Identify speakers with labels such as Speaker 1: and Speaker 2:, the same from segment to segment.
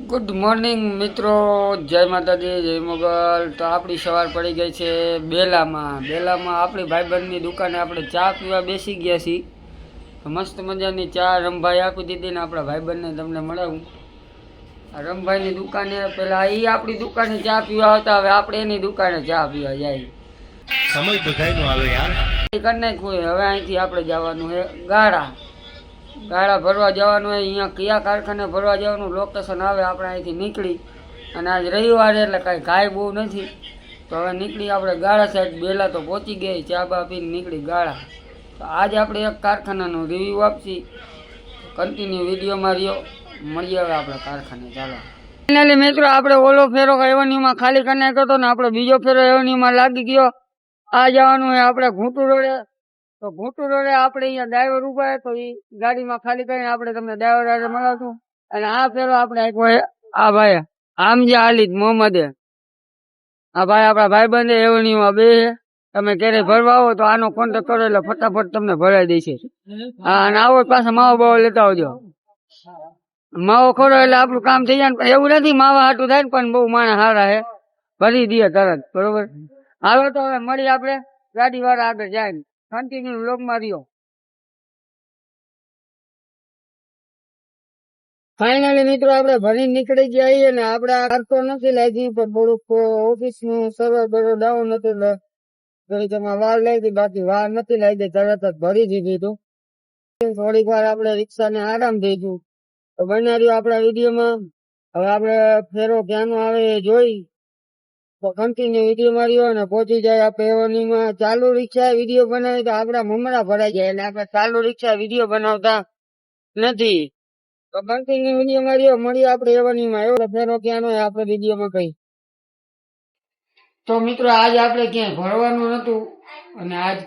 Speaker 1: Good morning મિત્રો, જય માતાજી, જય મોગલ। તો આપણી સવાર પડી ગઈ છે બેલામાં આપણી ભાઈબંધની દુકાને આપણે ચા પીવા બેસી ગયા છીએ। મસ્ત મજાની ચા રમભાઈ આપી દીધી ને આપણા ભાઈબંધને તમને મળાવું। આ રમભાઈની દુકાને પેલા એ આપણી દુકાને ચા પીવા હતા, હવે આપણે એની દુકાને ચા પીવા જાય।
Speaker 2: સમય બધાયનો આવે યાર,
Speaker 1: કરી નાખ્યું। હવે અહીંથી આપણે જવાનું છે ગાળા ભરવા જવાનું હોય। અહીંયા કયા કારખાને ભરવા જવાનું લોકેશન આવે, આપણે અહીંથી નીકળી અને આજ રવિવાર એટલે કાંઈ ઘાય બહુ નથી, તો હવે નીકળી આપણે ગાળા સાઈડ બેલા તો પહોંચી ગઈ, ચા બા પીને નીકળી ગાળા। તો આજે આપણે એક કારખાનાનું રિવ્યૂ આપશી, કન્ટિન્યુ વિડીયોમાં રહ્યો, મળીએ હવે આપણા કારખાને। ચાલો ફાઇનલી મિત્રો, આપણે ઓલો ફેરો એવન્યુમાં ખાલી કરી નાખ્યો હતો ને આપણે બીજો ફેરો એવન્યુમાં લાગી ગયો। આ જવાનું હોય આપણે ઘૂંટુ રોડે, તો ઘૂંટુ રોડે આપણે અહીંયા ડ્રાઈવર ઉભા તો એ ગાડીમાં ખાલી કરીને આપણે તમને ડ્રાઈવર હારે મળાવશું। અને આ ફેરો આપણે આપ્યો આ ભાઈ આમજા આલિદ મોહમ્મદે, આ ભાઈ આપણા ભાઈબંધ એવન્યુમાં બે છે। તમે ક્યારેય ભરવા આવો તો આનો કોન્ટેક્ટ કરો એટલે ફટાફટ તમને ભરાઈ દેશે। હા, અને આવો પાછા માવો બાવો લેતા આવજો, માવો ખોરો એટલે આપણું કામ થઈ જાય। પણ એવું નથી માવા હાટું થાય ને, પણ બહુ માણસ સારા છે, ભરી દે તરત, બરોબર। હાલો તો હવે મળી આપણે ગાડી વાળા આગળ જાય, કન્ટિન્યુ લોગમાં રહ્યો। ફાઇનલી મિત્રો, આપણે ભરી નીકળી જઈએ ને આપણે કરતો નથી લાગી, પણ થોડુંક ઓફિસ નું સર્વર બરો ડાઉન હતું એટલે થોડી તેમાં વાર લાગી, બાકી વાર નથી લાગી, તરત જ ભરી દીધી હતું। થોડીક વાર આપણે રિક્ષાને આરામ થઈ ગયું, તો બન્યા રહ્યો આપણા વિડીયોમાં। હવે આપણે ફેરો ક્યાંનો આવે એ જોઈ, તો કન્ટિન્યુ વિડીયો માર્યો અને પહોંચી જાય આપણે એવનીમાં। ચાલુ રિક્ષા વિડીયો બનાવી તો આપડા મમરા ભરાઈ જાય, એટલે આપણે ચાલુ રિક્ષા વિડીયો બનાવતા નથી, તો કન્ટિન્યુ વિડીયો માર્યો, મળીએ આપણે એવનીમાં। એવો ફેરો ક્યાંનો આપણે વિડીયોમાં કઈ। તો મિત્રો, આજ આપણે ક્યાંય ભરવાનું નતું અને આજ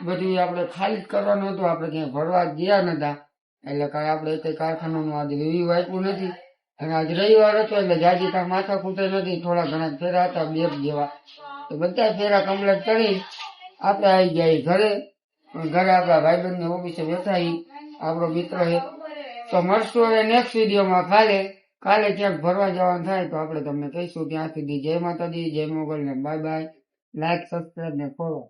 Speaker 1: બધું આપણે ખાલી જ કરવાનું હતું, આપણે ક્યાંય ભરવા ગયા નતા, એટલે કાંઈ આપણે કઈ કારખાનાનું આજ રિવ્યુ આપ્યું નથી। અને આજ રવિવાર હતો એટલે જાજી કાંઈ માથા ખૂટે નથી, થોડા ઘણા ફેરા હતા, 2 જેવા, તો બધા ફેરા કમ્પ્લીટ કરી આપણે આવી ગયા ઘરે। ઘરે આપણા ભાઈબંધની ઓફિસે બેઠા, આપણો મિત્ર છે। તો મળશું હવે નેક્સ્ટ વિડીયોમાં। કાલે ક્યાંક ભરવા જવાનું થાય તો આપણે તમને કહીશું। ત્યાં સુધી જય માતાજી, જય મોગલ ને બાય બાય। લાઈક, સબસ્ક્રાઈબ ને ફોલો।